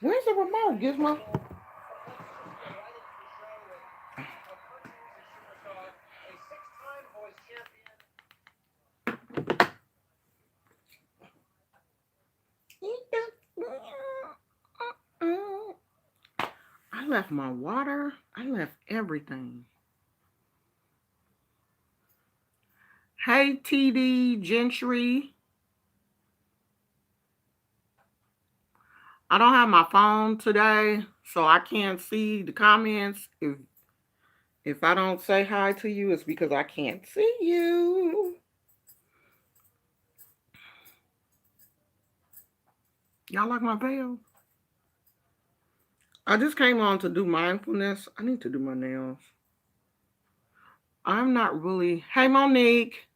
Where's the remote, Gizmo? I left my water. I left everything. Hey, TD Gentry. I don't have my phone today, so I can't see the comments. If I don't say hi to you, it's because I can't see you. Y'all like my veil? I just came on to do mindfulness. I need to do my nails. I'm not really. Hey, Monique.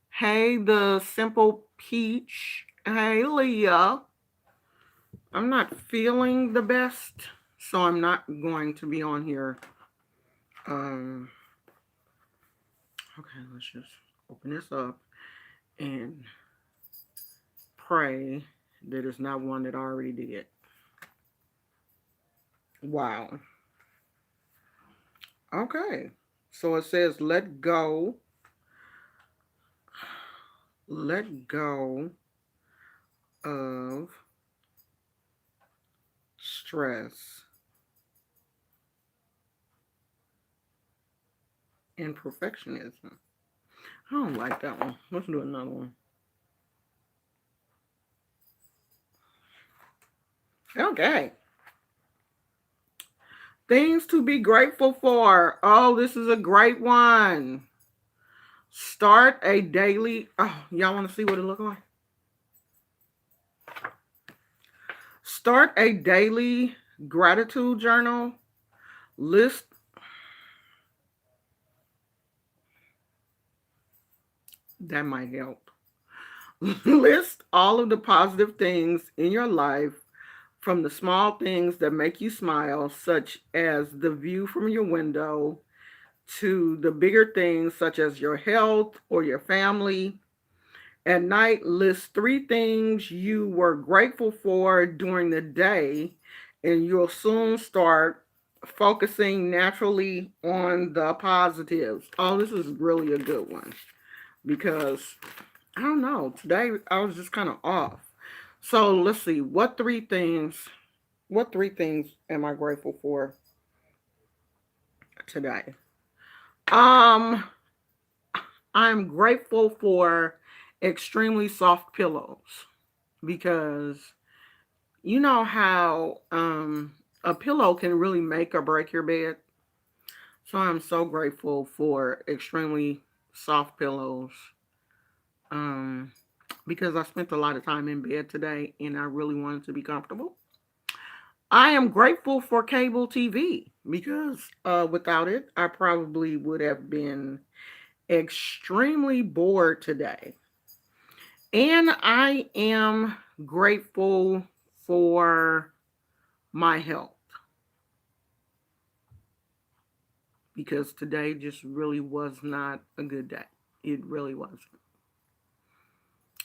Hey, the simple peach. Hey, Leah. I'm not feeling the best, so I'm not going to be on here. Um, okay, let's just open this up and pray that it's not one that I already did. Wow. Okay. So it says, let go of stress and perfectionism. I don't like that one. Let's do another one. Okay. Things to be grateful for. Oh, this is a great one. Start a daily. Oh, y'all want to see what it looks like? Start a daily gratitude journal. List. That might help. List all of the positive things in your life, from the small things that make you smile, such as the view from your window, to the bigger things such as your health or your family. At night, list three things you were grateful for during the day, and you'll soon start focusing naturally on the positives. Oh, this is really a good one because I don't know. Today I was just kind of off. So let's see. What three things am I grateful for today? Um, I'm grateful for extremely soft pillows because you know how a pillow can really make or break your bed. So I'm so grateful for extremely soft pillows um, because I spent a lot of time in bed today and I really wanted to be comfortable. I am grateful for cable TV because without it, I probably would have been extremely bored today. And I am grateful for my health because today just really was not a good day. It really wasn't.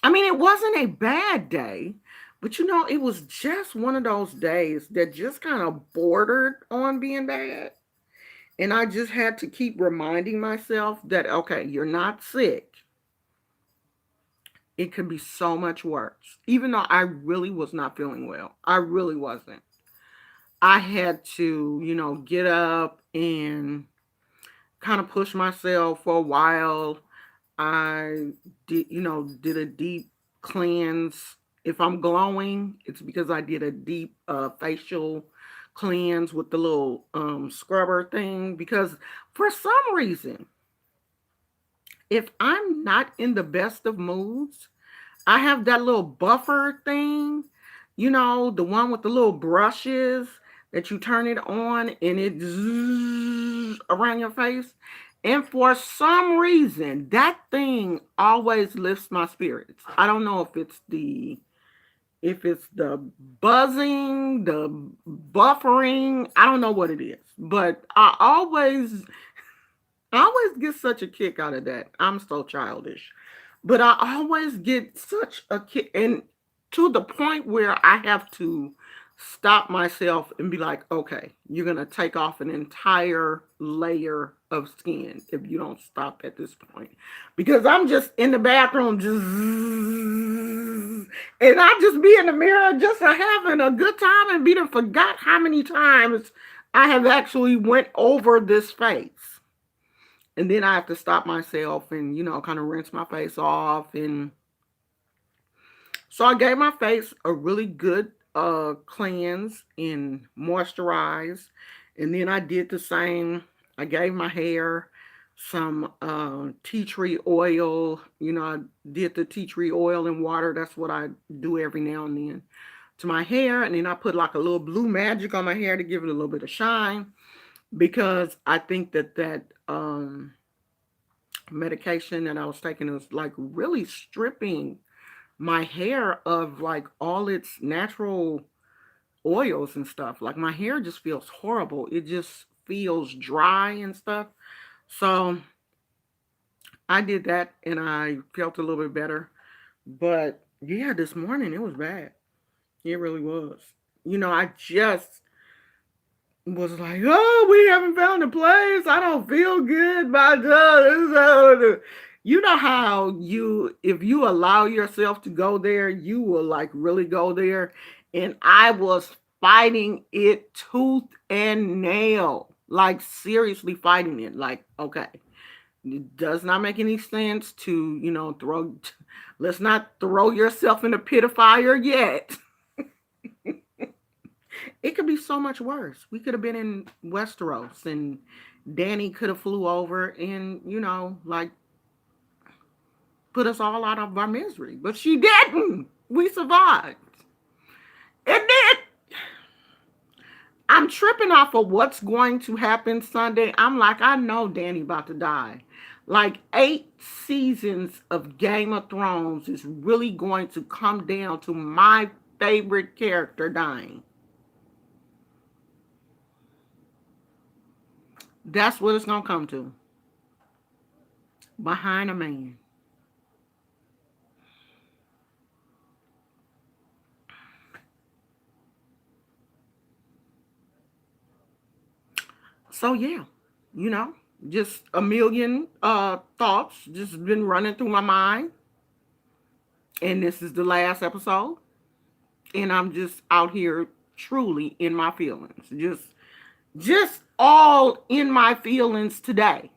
I mean, it wasn't a bad day, but you know, it was just one of those days that just kind of bordered on being bad. And I just had to keep reminding myself that, okay, you're not sick. It could be so much worse. Even though I really was not feeling well, I really wasn't. I had to, get up and kind of push myself for a while. I did a deep cleanse. If I'm glowing, it's because I did a deep facial cleanse with the little scrubber thing. Because for some reason, if I'm not in the best of moods, I have that little buffer thing, the one with the little brushes that you turn it on and it zzzz around your face. And for some reason, that thing always lifts my spirits. I don't know if it's the buzzing, the buffering, I don't know what it is, but I always get such a kick out of that. I'm so childish. But I always get such a kick, and to the point where I have to stop myself and be like, okay, you're going to take off an entire layer of skin if you don't stop at this point. Because I'm just in the bathroom, just, and I just be in the mirror, just having a good time and be done forgot how many times I have actually went over this face. And then I have to stop myself and, kind of rinse my face off. And so I gave my face a really good cleanse and moisturize. And then I did the same. I gave my hair some tea tree oil. I did the tea tree oil and water. That's what I do every now and then to my hair. And then I put like a little blue magic on my hair to give it a little bit of shine, because I think that medication that I was taking was like really stripping my hair of like all its natural oils and stuff. Like my hair just feels horrible. It just feels dry and stuff. So I did that and I felt a little bit better. But yeah, this morning it was bad. It really was. I just was like, oh, we haven't found a place. I don't feel good. My God. You know how if you allow yourself to go there, you will like really go there. And I was fighting it tooth and nail, like seriously fighting it. Like, okay, it does not make any sense to, let's not throw yourself in a pit of fire yet. It could be so much worse. We could have been in Westeros and Danny could have flew over and, like put us all out of our misery. But she didn't. We survived. And then I'm tripping off of what's going to happen Sunday. I'm like, I know Danny about to die. Like 8 seasons of Game of Thrones is really going to come down to my favorite character dying. That's what it's going to come to. Behind a man. So yeah, you know, just a million thoughts just been running through my mind. And this is the last episode. And I'm just out here truly in my feelings. Just all in my feelings today.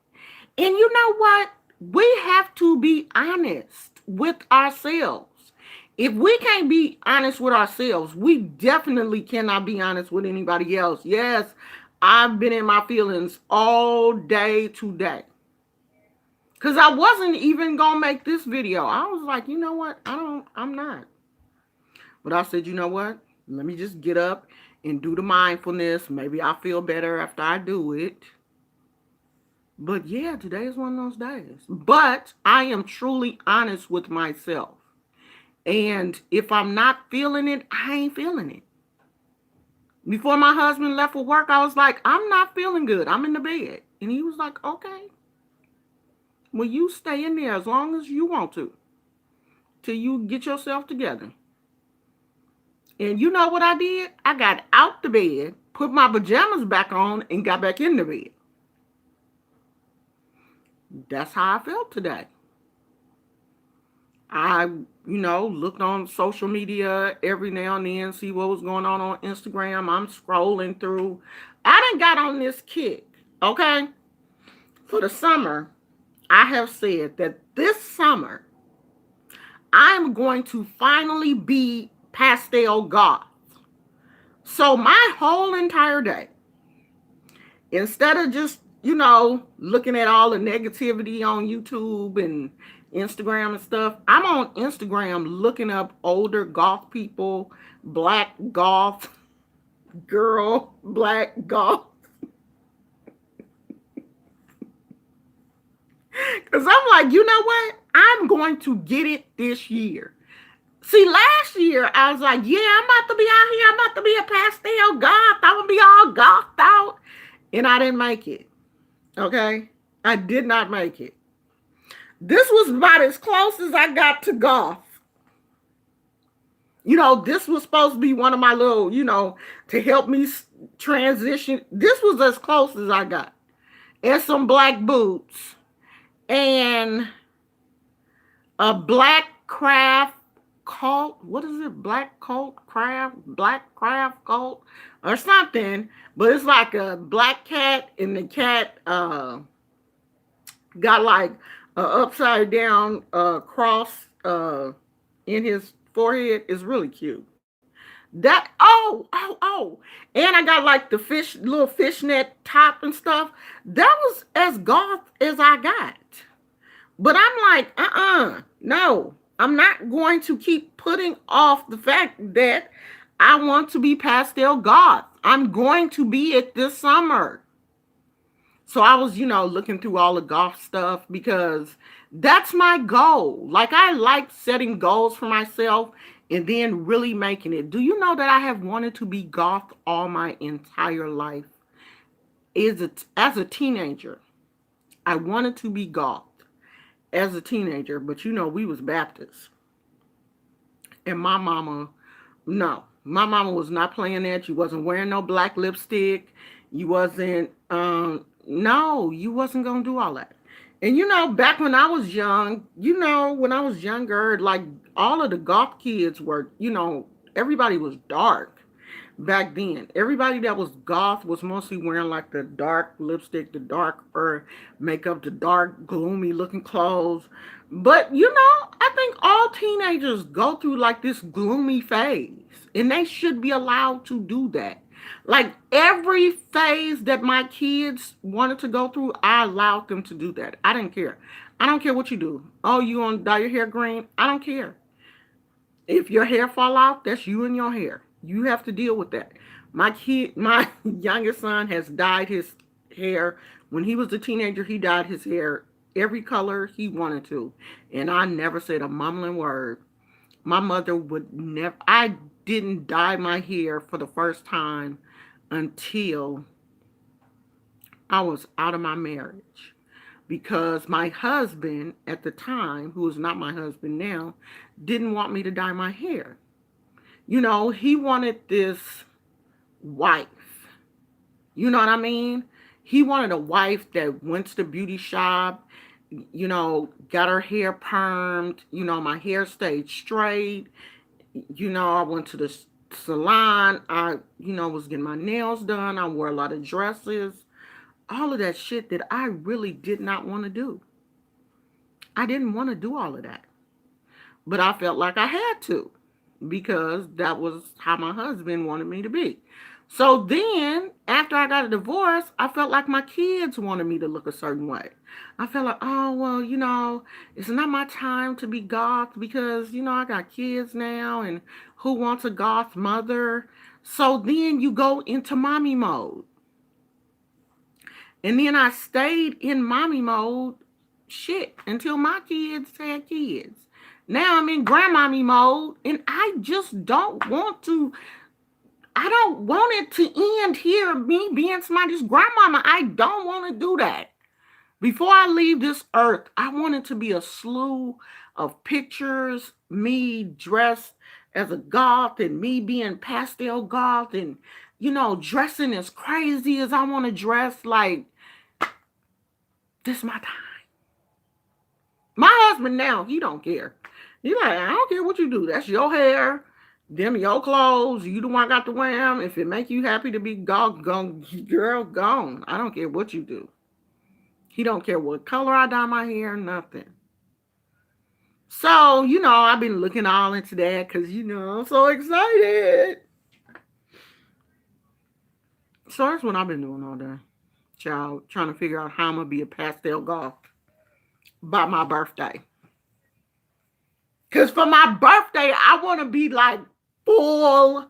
And you know what? We have to be honest with ourselves. If we can't be honest with ourselves, we definitely cannot be honest with anybody else. Yes, I've been in my feelings all day today. Because I wasn't even going to make this video. I was like, you know what? I'm not. But I said, you know what? Let me just get up and do the mindfulness. Maybe I'll feel better after I do it. But yeah, today is one of those days. But I am truly honest with myself. And if I'm not feeling it, I ain't feeling it. Before my husband left for work, I was like, I'm not feeling good. I'm in the bed. And he was like, okay. Well, you stay in there as long as you want to. Till you get yourself together. And you know what I did? I got out the bed, put my pajamas back on, and got back in the bed. That's how I felt today. I, looked on social media every now and then, see what was going on Instagram. I'm scrolling through. I done got on this kick, okay? For the summer, I have said that this summer, I'm going to finally be pastel goth. So my whole entire day, instead of just, looking at all the negativity on YouTube and Instagram and stuff, I'm on Instagram looking up older goth people, black goth girl, black goth. Because I'm like, you know what? I'm going to get it this year. See, last year, I was like, yeah, I'm about to be out here. I'm about to be a pastel goth. I'm going to be all gothed out. And I didn't make it. Okay? I did not make it. This was about as close as I got to goth. This was supposed to be one of my little, to help me transition. This was as close as I got. And some black boots and a black craft coat. What is it? Black coat craft, black craft coat, or something. But it's like a black cat, and the cat got like a upside down cross in his forehead. Is really cute. And I got like the little fishnet top and stuff. That was as goth as I got. But I'm like, no, I'm not going to keep putting off the fact that I want to be pastel goth. I'm going to be it this summer. So I was, looking through all the goth stuff because that's my goal. Like, I like setting goals for myself and then really making it. Do you know that I have wanted to be goth all my entire life? As a teenager, I wanted to be goth as a teenager, but we was Baptists. And my mama, no, my mama was not playing that. You wasn't wearing no black lipstick. You wasn't, no, you wasn't gonna do all that. And back when I was young, when I was younger, like all of the goth kids were, everybody was dark back then. Everybody that was goth was mostly wearing like the dark lipstick, the dark fur makeup, the dark, gloomy looking clothes. But I think all teenagers go through like this gloomy phase, and they should be allowed to do that. Like every phase that my kids wanted to go through, I allowed them to do that. I didn't care. I don't care what you do. Oh, you want to dye your hair green? I don't care. If your hair fall out, that's you and your hair. You have to deal with that. My youngest son has dyed his hair. When he was a teenager, he dyed his hair every color he wanted to. And I never said a mumbling word. My mother would never, I didn't dye my hair for the first time until I was out of my marriage. Because my husband at the time, who is not my husband now, didn't want me to dye my hair. He wanted this wife. You know what I mean? He wanted a wife that went to the beauty shop, got her hair permed, my hair stayed straight. I went to the salon. I, was getting my nails done. I wore a lot of dresses. All of that shit that I really did not want to do. I didn't want to do all of that. But I felt like I had to because that was how my husband wanted me to be. So then, after I got a divorce, I felt like my kids wanted me to look a certain way. I felt like, oh, well, it's not my time to be goth because, I got kids now and who wants a goth mother? So then you go into mommy mode. And then I stayed in mommy mode shit until my kids had kids. Now I'm in grandmommy mode and I just don't want to. I don't want it to end here, me being somebody's grandmama. I don't want to do that. Before I leave this earth, I want it to be a slew of pictures, me dressed as a goth and me being pastel goth and, dressing as crazy as I want to dress. Like, this is my time. My husband now, he don't care. He like, I don't care what you do. That's your hair. Them your clothes. You the one got to wear them. If it make you happy to be gone, girl, gone. I don't care what you do. He don't care what color I dye my hair, nothing. So, I've been looking all into that because, I'm so excited. So that's what I've been doing all day. Child, trying to figure out how I'm going to be a pastel goth by my birthday. Because for my birthday, I want to be like full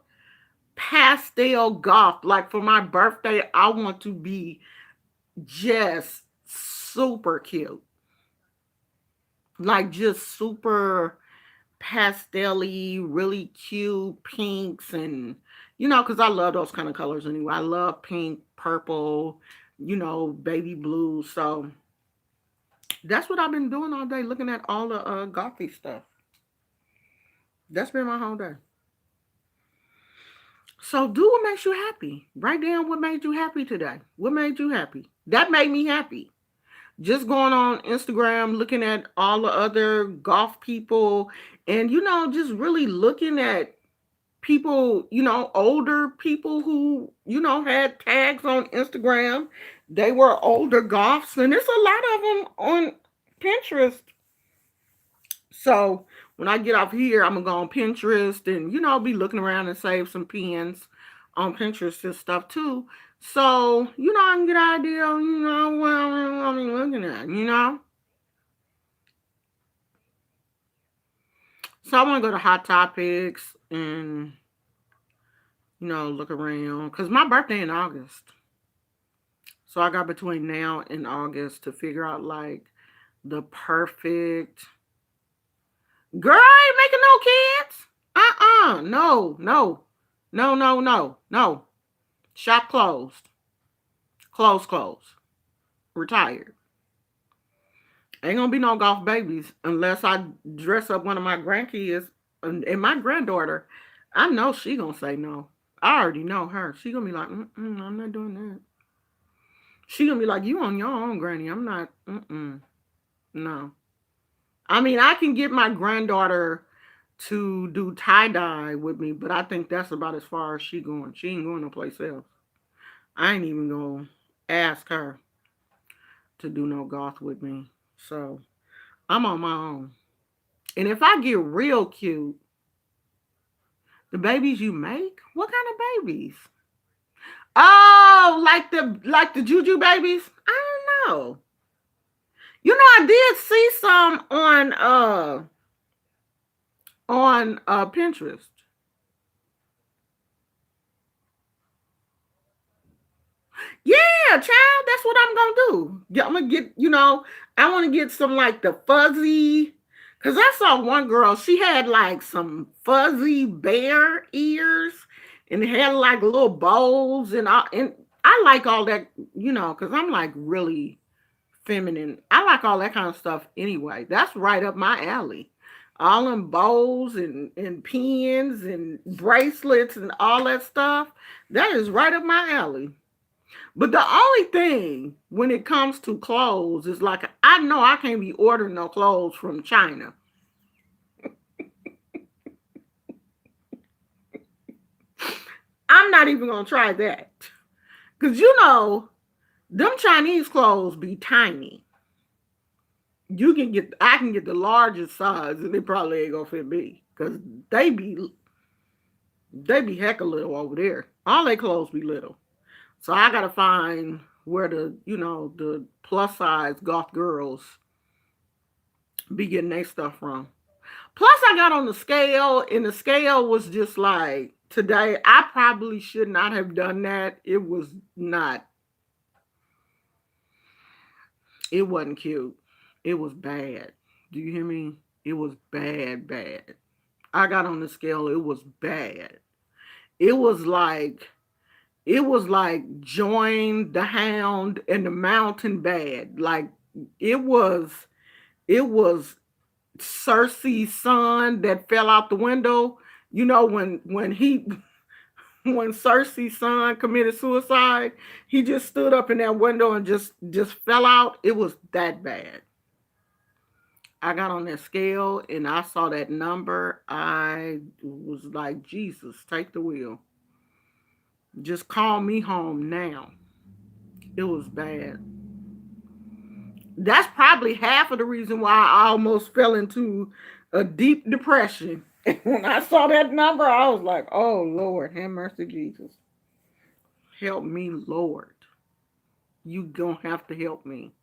pastel goth. Like for my birthday, I want to be just super cute. Like just super pastel-y, really cute pinks and, because I love those kind of colors anyway. I love pink, purple, baby blue. So that's what I've been doing all day, looking at all the gothy stuff. That's been my whole day. So do what makes you happy. Write down what made you happy today. What made you happy? That made me happy. Just going on Instagram, looking at all the other golf people, and just really looking at people, older people who, had tags on Instagram. They were older golfs, and there's a lot of them on Pinterest. So when I get off here, I'm gonna go on Pinterest and be looking around and save some pins on Pinterest and stuff too. So I can get an idea, what I'm looking at. So I want to go to Hot Topics and look around because my birthday in August. So I got between now and August to figure out like the perfect girl. I ain't making no kids. No, no, no, no, no, no. Shop closed. Closed. Retired. Ain't gonna be no golf babies unless I dress up one of my grandkids and my granddaughter. I know she gonna say no. I already know her. She gonna be like, I'm not doing that. She gonna be like, you on your own, Granny. I'm not. No. I mean, I can get my granddaughter to do tie dye with me, but I think that's about as far as she going. She ain't going no place else. I ain't even gonna ask her to do no golf with me. So I'm on my own. And if I get real cute, the babies you make, what kind of babies? Oh, like the Juju babies? I don't know. I did see some on Pinterest. Yeah, child, that's what I'm gonna do. Yeah, I'm gonna get, I want to get some like the fuzzy, cause I saw one girl. She had like some fuzzy bear ears, and it had like little bows and I like all that, cause I'm like really feminine. I like all that kind of stuff anyway. That's right up my alley. All them bows and pins and bracelets and all that stuff. That is right up my alley. But the only thing when it comes to clothes is like I know I can't be ordering no clothes from China. I'm not even gonna try that. Cause them Chinese clothes be tiny. I can get the largest size and it probably ain't gonna fit me. Cause they be they be heck a little over there. All their clothes be little. So I gotta find where the plus size goth girls be getting their stuff from. Plus, I got on the scale, and the scale was just like today. I probably should not have done that. It was not. It wasn't cute. It was bad. Do you hear me? It was bad, bad. I got on the scale. It was bad. It was like it was like join the hound and the mountain bad. Like it was it was Cersei's son that fell out the window. When when Cersei's son committed suicide, he just stood up in that window and just fell out. It was that bad. I got on that scale and I saw that number. I was like, Jesus, take the wheel. Just call me home now. It was bad. That's probably half of the reason why I almost fell into a deep depression. And when I saw that number, I was like, oh, Lord, have mercy, Jesus. Help me, Lord. You gonna have to help me.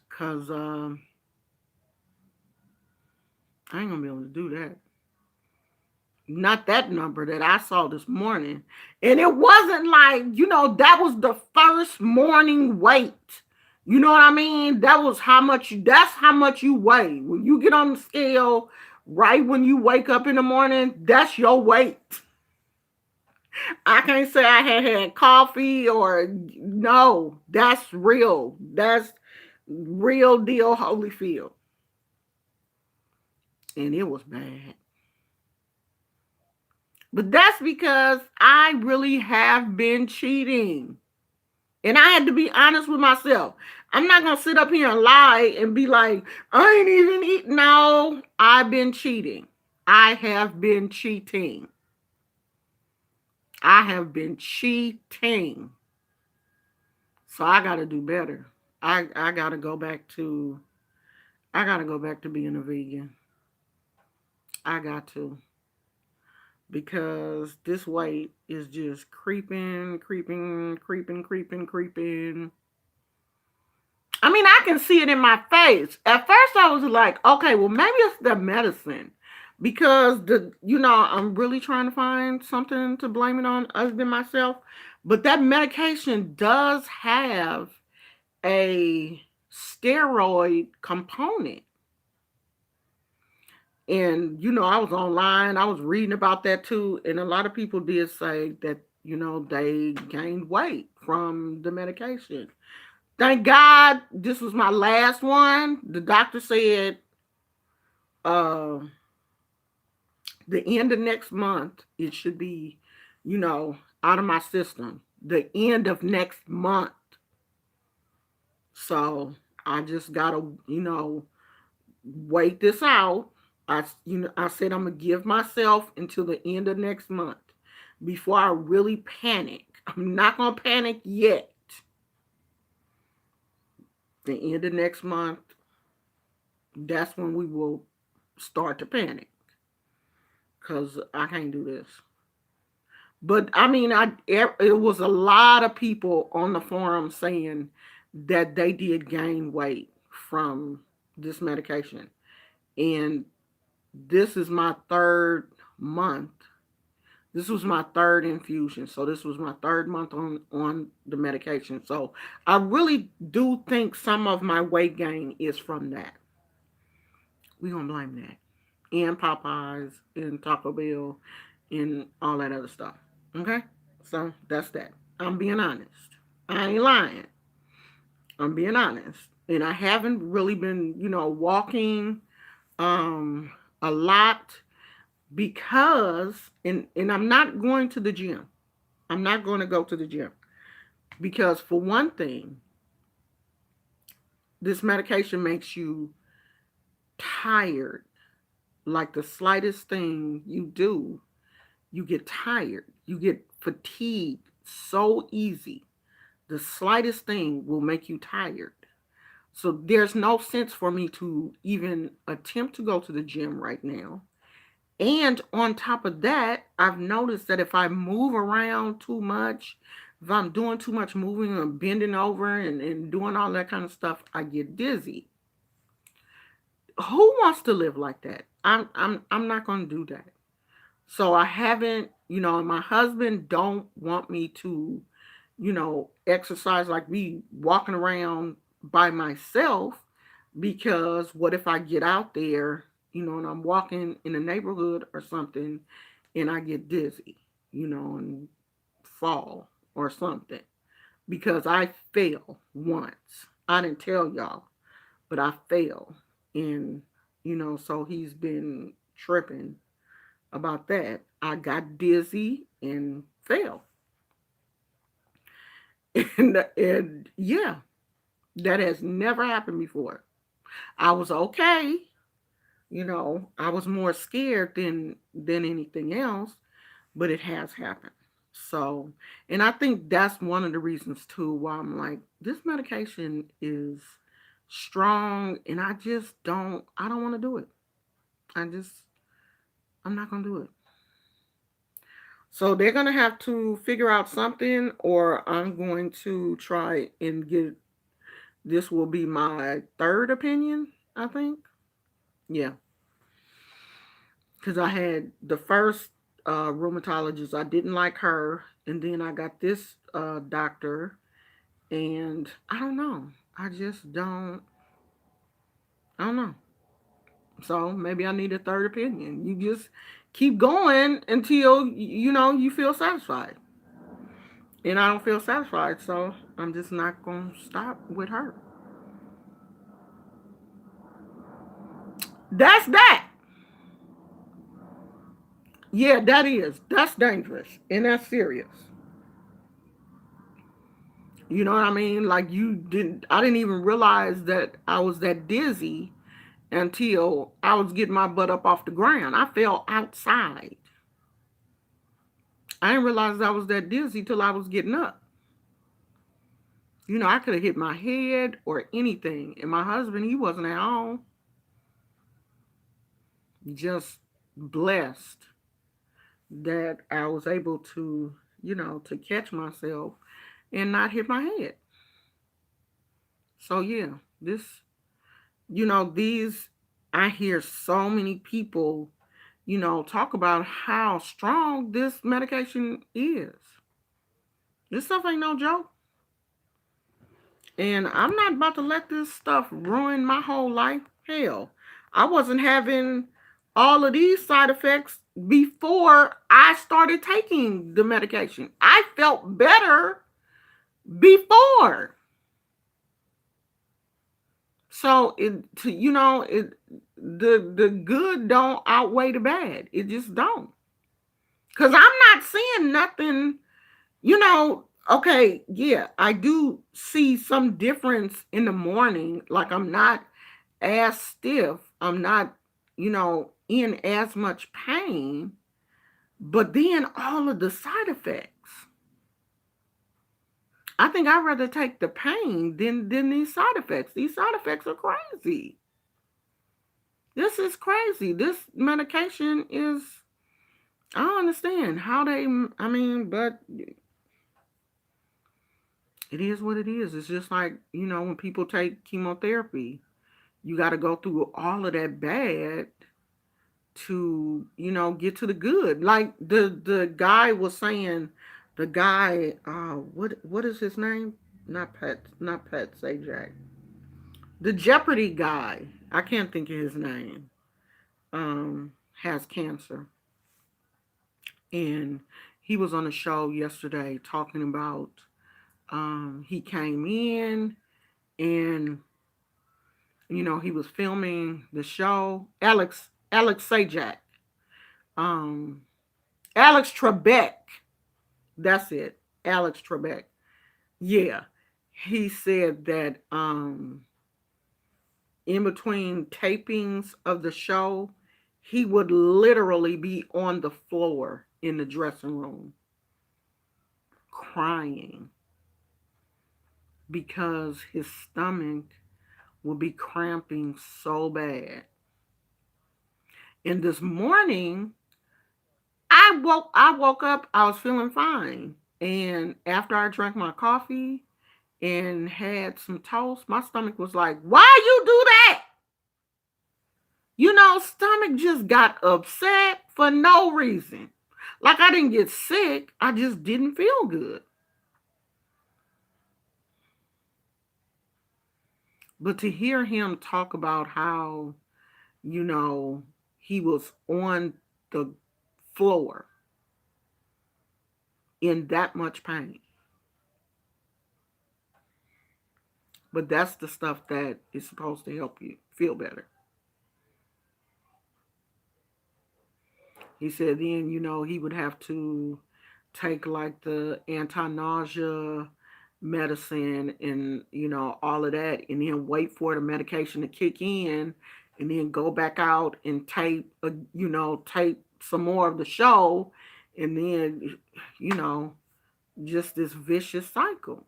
Because I ain't gonna be able to do that. Not that number that I saw this morning. And it wasn't like, that was the first morning weight. You know what I mean? That's how much you weigh. When you get on the scale, right when you wake up in the morning, that's your weight. I can't say I had coffee or no, that's real. That's real deal Holyfield. And it was bad. But that's because I really have been cheating. And I had to be honest with myself. I'm not going to sit up here and lie and be like, I ain't even eat. No, I've been cheating. I have been cheating. I have been cheating. So I got to do better. I got to go back to I got to go back to being a vegan. I got to, because this weight is just creeping, creeping, creeping, creeping, creeping. I mean, I can see it in my face. At first, I was like, okay, well, maybe it's the medicine, because I'm really trying to find something to blame it on other than myself. But that medication does have a steroid component. And, I was online, I was reading about that too. And a lot of people did say that, they gained weight from the medication. Thank God this was my last one. The doctor said uh, the end of next month, it should be, out of my system. The end of next month. So I just gotta, wait this out. I said I'm gonna give myself until the end of next month before I really panic. I'm not gonna panic yet. The end of next month, that's when we will start to panic, because I can't do this. But I mean, it was a lot of people on the forum saying that they did gain weight from this medication, and this is my third month. This was my third infusion, so this was my third month on the medication. So I really do think some of my weight gain is from that. We gonna blame that, and Popeyes, and Taco Bell, and all that other stuff. Okay, so that's that. I'm being honest. I ain't lying. I'm being honest, and I haven't really been, walking um a lot, because and I'm not going to the gym. I'm not going to go to the gym because, for one thing, this medication makes you tired. Like, the slightest thing you do, you get tired. You get fatigued so easy. The slightest thing will make you tired. So there's no sense for me to even attempt to go to the gym right now. And on top of that, I've noticed that if I move around too much, if I'm doing too much moving and bending over and doing all that kind of stuff, I get dizzy. Who wants to live like that? I'm not gonna do that. So I haven't, and my husband don't want me to, exercise, like be walking around by myself, because what if I get out there, and I'm walking in a neighborhood or something, and I get dizzy, and fall or something, because I fell once. I didn't tell y'all, but I fell. And, so he's been tripping about that. I got dizzy and fell. And yeah, that has never happened before. I was okay. I was more scared than anything else, but it has happened. So, and I think that's one of the reasons too why I'm like, this medication is strong, and I don't want to do it. I just I'm not going to do it. So they're going to have to figure out something, or I'm going to try and get, this will be my third opinion, I think. Yeah, because I had the first rheumatologist, I didn't like her, and then I got this doctor, and I don't know. I just don't. I don't know. So maybe I need a third opinion. You just keep going until you feel satisfied, and I don't feel satisfied, so I'm just not gonna stop with her. That's that. Yeah, that's dangerous and that's serious. You know what I mean? Like I didn't even realize that I was that dizzy until I was getting my butt up off the ground. I fell outside. I didn't realize I was that dizzy till I was getting up. I could have hit my head or anything. And my husband, he wasn't at home. Just blessed that I was able to, to catch myself and not hit my head. So yeah, these I hear so many people, talk about how strong this medication is. This stuff ain't no joke. And I'm not about to let this stuff ruin my whole life. Hell, I wasn't having all of these side effects before I started taking the medication. I felt better before. So the good don't outweigh the bad. It just don't. Cause I'm not seeing nothing, okay, yeah, I do see some difference in the morning. Like I'm not as stiff. I'm not, in as much pain. But then all of the side effects. I think I'd rather take the pain than these side effects. These side effects are crazy. This is crazy. This medication is, I don't understand how they, I mean, but it is what it is. It's just like, when people take chemotherapy, you got to go through all of that bad to, get to the good. Like the guy was saying, the guy, what is his name? Not Pet Sajak. The Jeopardy guy. I can't think of his name. Has cancer. And he was on a show yesterday talking about he came in and he was filming the show. Alex Sajak. Um Alex Trebek. That's it. Alex Trebek. Yeah. He said that in between tapings of the show, he would literally be on the floor in the dressing room crying because his stomach will be cramping so bad. And this morning, I woke up, I was feeling fine. And after I drank my coffee and had some toast, my stomach was like, "Why you do that?" Stomach just got upset for no reason. Like I didn't get sick, I just didn't feel good. But to hear him talk about how, you know, he was on the floor in that much pain. But that's the stuff that is supposed to help you feel better. He said then, he would have to take like the anti nausea medicine and, all of that, and then wait for the medication to kick in and then go back out and tape some more of the show. And then, you know, just this vicious cycle.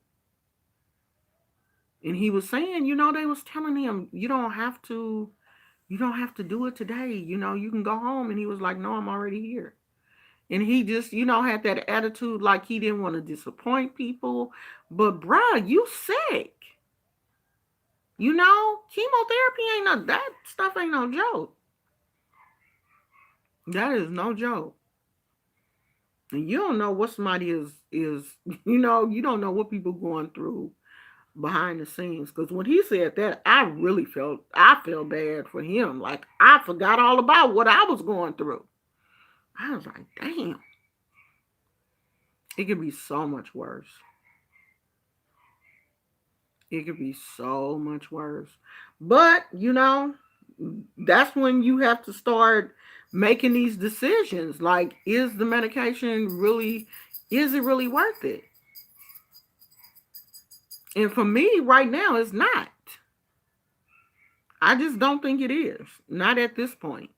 And he was saying, they was telling him, you don't have to do it today. You can go home. And he was like, no, I'm already here. And he just, had that attitude like he didn't want to disappoint people. But bruh, you sick. Chemotherapy ain't that stuff ain't no joke. That is no joke. And you don't know what somebody is you don't know what people going through behind the scenes. Because when he said that, I felt bad for him. Like I forgot all about what I was going through. I was like, damn, it could be so much worse. It could be so much worse. But, that's when you have to start making these decisions. Like, is the medication really, is it really worth it? And for me right now, it's not. I just don't think it is. Not at this point.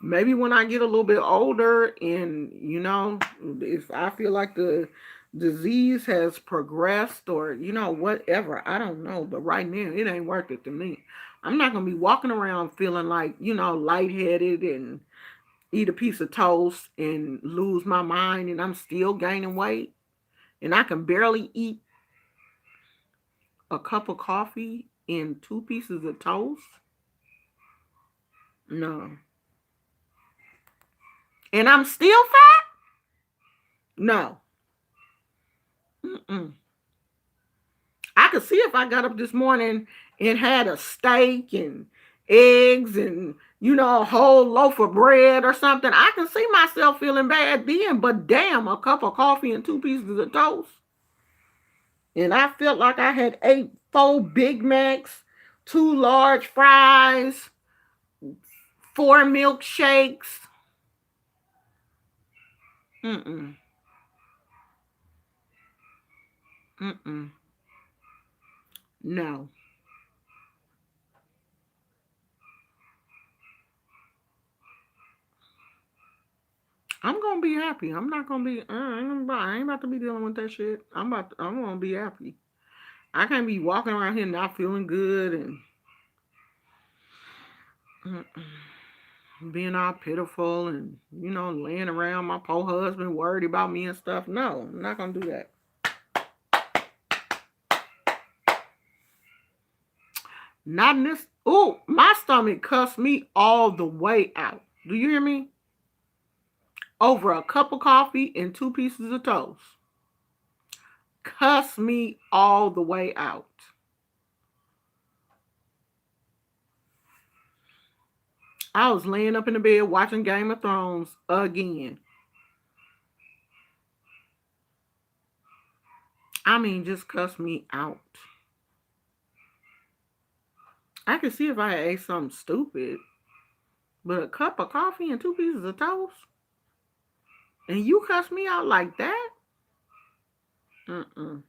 Maybe when I get a little bit older and, if I feel like the disease has progressed or, whatever, I don't know. But right now, it ain't worth it to me. I'm not going to be walking around feeling like, lightheaded and eat a piece of toast and lose my mind and I'm still gaining weight and I can barely eat a cup of coffee and two pieces of toast. No. And I'm still fat? No. Mm-mm. I could see if I got up this morning and had a steak and eggs and, a whole loaf of bread or something. I can see myself feeling bad then, but damn, a cup of coffee and two pieces of toast. And I felt like I had ate 4 Big Macs, 2 large fries, 4 milkshakes. Mm-mm. Mm-mm. No. I'm gonna be happy. I'm not gonna be. I ain't about to be dealing with that shit. I'm gonna be happy. I can't be walking around here not feeling good and being all pitiful and laying around my poor husband worried about me and stuff. No, I'm not gonna do that. Not in this. Ooh, my stomach cussed me all the way out. Do you hear me? Over a cup of coffee and two pieces of toast. Cuss me all the way out. I was laying up in the bed watching Game of Thrones again. I mean, just cuss me out. I could see if I had ate something stupid, but a cup of coffee and two pieces of toast, and you cuss me out like that? Mm-mm.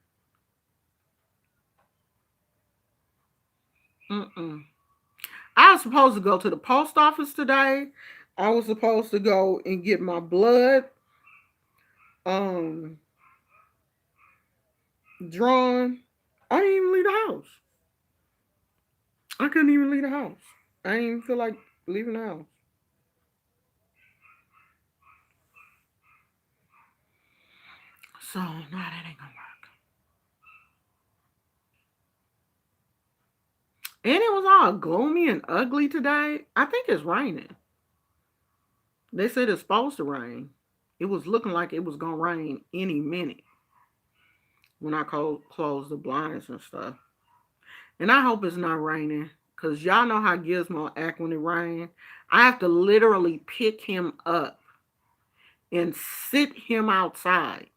Mm-mm. I was supposed to go to the post office today. I was supposed to go and get my blood um drawn. I didn't even leave the house. I couldn't even leave the house. I didn't even feel like leaving the house. So, no, that ain't gonna work. And it was all gloomy and ugly today. I think it's raining. They said it's supposed to rain. It was looking like it was gonna rain any minute when I closed the blinds and stuff. And I hope it's not raining. Cause y'all know how Gizmo act when it rains. I have to literally pick him up and sit him outside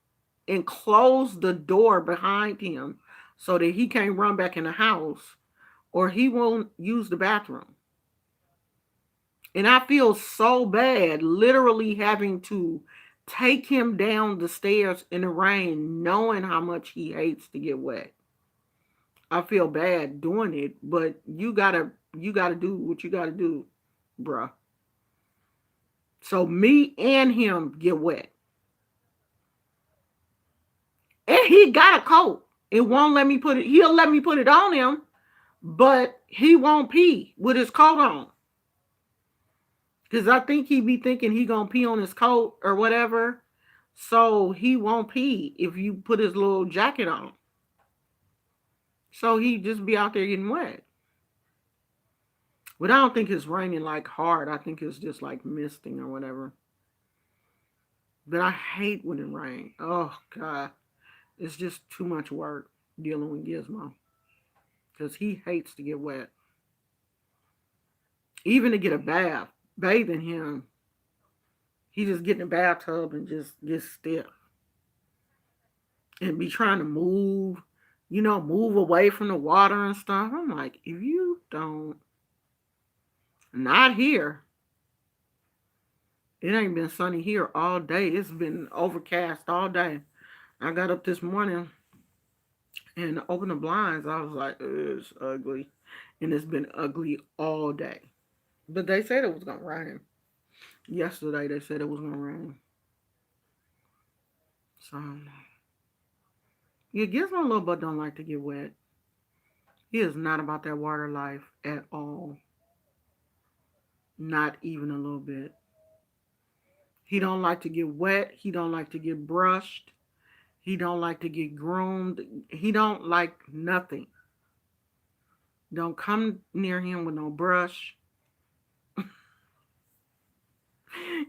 and close the door behind him so that he can't run back in the house or he won't use the bathroom. And I feel so bad literally having to take him down the stairs in the rain knowing how much he hates to get wet. I feel bad doing it, but you gotta do what you gotta do, bruh. So me and him get wet. And he got a coat. It won't let me put it, he'll let me put it on him, but he won't pee with his coat on. Cause I think he be thinking he gonna pee on his coat or whatever. So he won't pee if you put his little jacket on. So he just be out there getting wet. But I don't think it's raining like hard. I think it's just like misting or whatever. But I hate when it rains. Oh God. It's just too much work dealing with Gizmo. Because he hates to get wet. Even to get a bath, bathing him, he just get in the bathtub and just get stiff. And be trying to move, move away from the water and stuff. I'm like, if you don't, not here. It ain't been sunny here all day. It's been overcast all day. I got up this morning and opened the blinds. I was like, it's ugly. And it's been ugly all day. But they said it was going to rain. Yesterday, they said it was going to rain. So, yeah, Gizmo little butt don't like to get wet. He is not about that water life at all. Not even a little bit. He don't like to get wet. He don't like to get brushed. He don't like to get groomed. He don't like nothing. Don't come near him with no brush.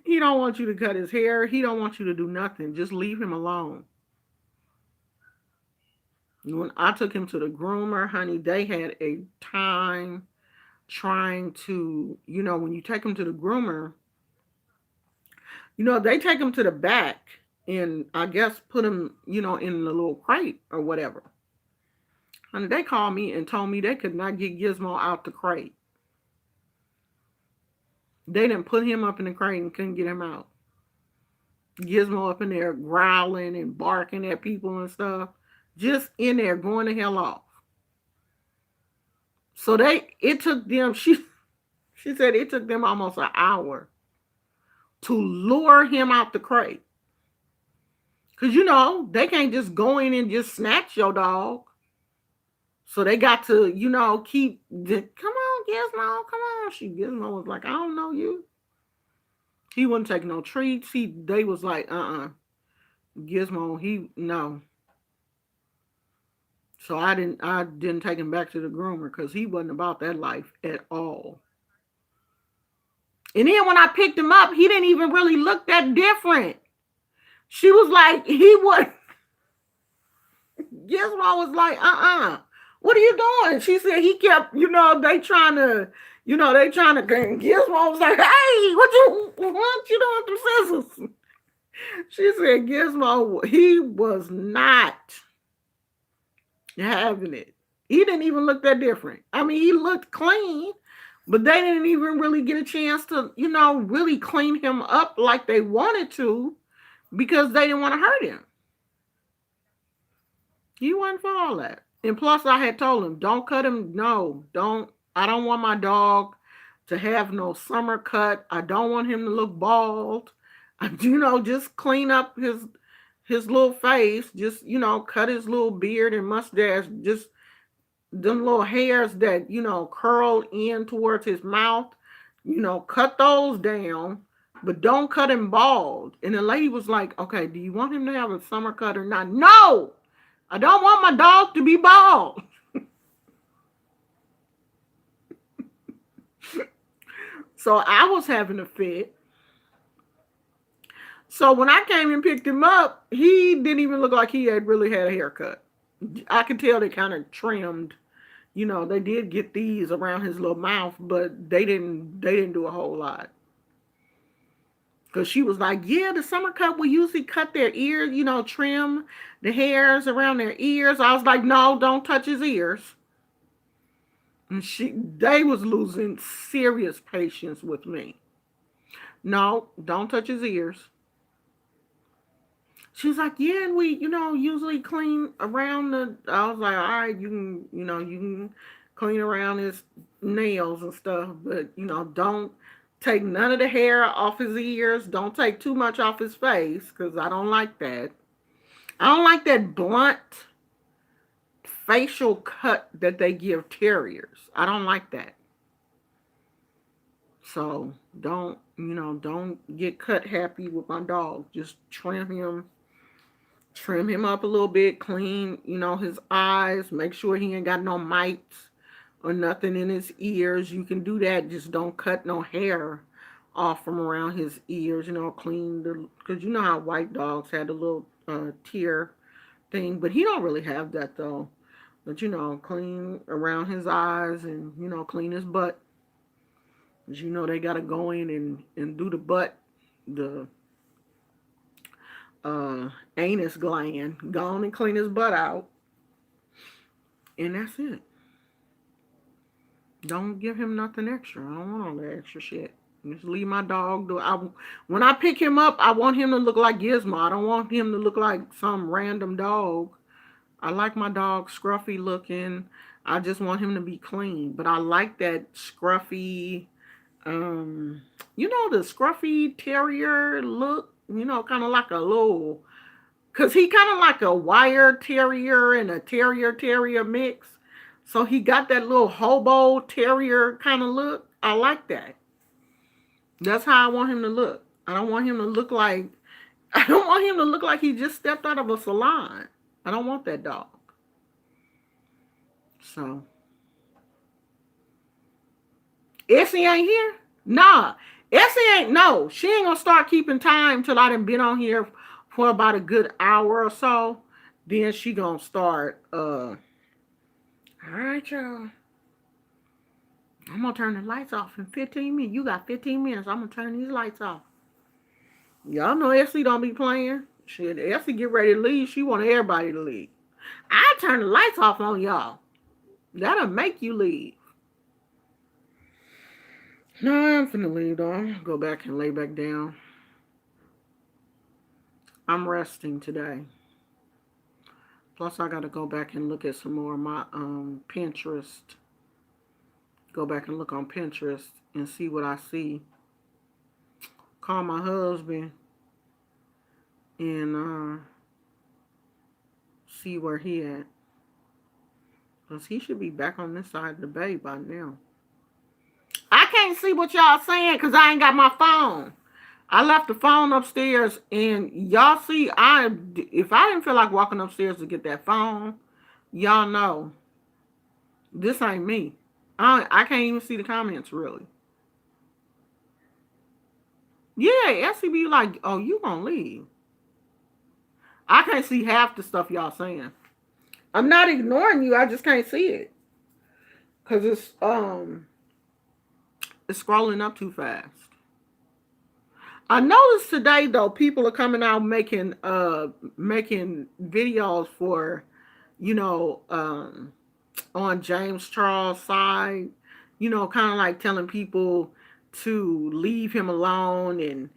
He don't want you to cut his hair. He don't want you to do nothing. Just leave him alone. When I took him to the groomer, honey, they had a time trying to, when you take him to the groomer, they take him to the back and I guess put him, in the little crate or whatever. Honey, they called me and told me they could not get Gizmo out the crate. They didn't put him up in the crate and couldn't get him out. Gizmo up in there growling and barking at people and stuff. Just in there going the hell off. So it took them, she said it took them almost an hour to lure him out the crate. Because, they can't just go in and just snatch your dog. So they got to, keep, come on, Gizmo, come on. Gizmo was like, I don't know you. He wouldn't take no treats. They was like, Gizmo, no. So I didn't take him back to the groomer because he wasn't about that life at all. And then when I picked him up, he didn't even really look that different. She was like, Gizmo was like, what are you doing? She said he kept, they trying to, Gizmo was like, hey, what you doing with them scissors? She said Gizmo, he was not having it. He didn't even look that different. I mean, he looked clean, but they didn't even really get a chance to, really clean him up like they wanted to because they didn't want to hurt him. He wasn't for all that. And plus, I had told him, don't cut him. No, don't. I don't want my dog to have no summer cut. I don't want him to look bald. Just clean up his little face. Just, cut his little beard and mustache. Just them little hairs that, curl in towards his mouth. Cut those down. But don't cut him bald. And the lady was like, okay, do you want him to have a summer cut or not? No! I don't want my dog to be bald. So I was having a fit. So when I came and picked him up, he didn't even look like he had really had a haircut. I could tell they kind of trimmed. They did get these around his little mouth, but they didn't do a whole lot. Because she was like, yeah, the summer cut will usually cut their ears, trim the hairs around their ears. I was like, no, don't touch his ears. And they was losing serious patience with me. No, don't touch his ears. She's like, yeah, and we, usually clean around I was like, all right, you can clean around his nails and stuff, but, don't take none of the hair off his ears. Don't take too much off his face because I don't like that. I don't like that blunt facial cut that they give terriers. I don't like that. So don't get cut happy with my dog. Just trim him up a little bit, clean, his eyes, make sure he ain't got no mites or nothing in his ears. You can do that. Just don't cut no hair off from around his ears, clean because you know how white dogs had a little tear thing, but he don't really have that though. But clean around his eyes and clean his butt. Because they gotta go in and do the butt, the anus gland. Go on and clean his butt out. And that's it. Don't give him nothing extra. I don't want all that extra shit. Just leave my dog. When I pick him up, I want him to look like Gizmo. I don't want him to look like some random dog. I like my dog scruffy looking. I just want him to be clean. But I like that scruffy, um, the scruffy terrier look. Kind of like a little, cause he kind of like a wire terrier and a terrier mix. So he got that little hobo terrier kind of look. I like that. That's how I want him to look. I don't want him to look like I don't want him to look like he just stepped out of a salon. I don't want that dog. So Essie ain't here? Nah. Essie ain't no. She ain't gonna start keeping time till I done been on here for about a good hour or so. Then she gonna start all right, y'all. I'm gonna turn the lights off in 15 minutes. You got 15 minutes. I'm gonna turn these lights off. Y'all know Essie don't be playing. Shit, Essie get ready to leave. She want everybody to leave. I turn the lights off on y'all. That'll make you leave. No, I'm finna leave though. I'm gonna go back and lay back down. I'm resting today. Plus, I gotta go back and look at some more of my Pinterest. Go back and look on Pinterest and see what I see. Call my husband and see where he at. Cause he should be back on this side of the bay by now. I can't see what y'all saying because I ain't got my phone. I left the phone upstairs, and y'all see, if I didn't feel like walking upstairs to get that phone, y'all know this ain't me. I can't even see the comments really. Yeah, SCB like, oh, you gonna leave? I can't see half the stuff y'all saying. I'm not ignoring you. I just can't see it because it's scrolling up too fast. I noticed today though people are coming out making videos for you know on James Charles' side, kind of like telling people to leave him alone and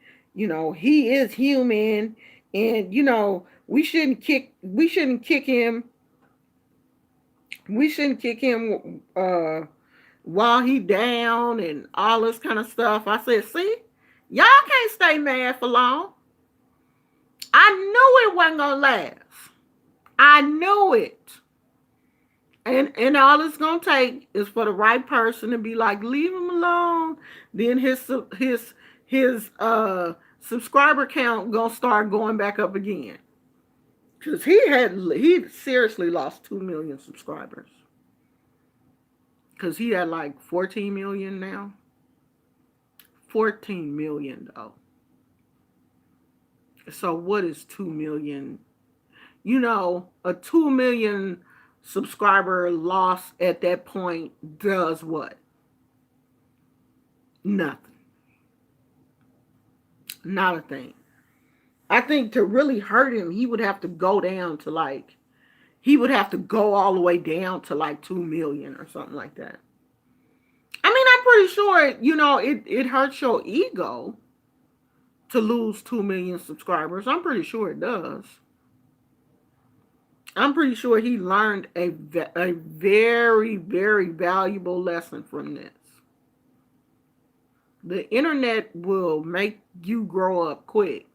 he is human and we shouldn't kick him while he down and all this kind of stuff. I said, see, y'all can't stay mad for long. I knew it wasn't gonna last. I knew it. And all it's gonna take is for the right person to be like, leave him alone. Then his subscriber count gonna start going back up again. Cause he seriously lost 2 million subscribers. Cause he had like 14 million now. 14 million though. So what is 2 million? A 2 million subscriber loss at that point does what? Nothing. Not a thing. I think to really hurt him, he would have to go down to he would have to go all the way down to like 2 million or something like that. I mean, I'm pretty sure, it hurts your ego to lose 2 million subscribers. I'm pretty sure it does. I'm pretty sure he learned a very, very valuable lesson from this. The internet will make you grow up quick.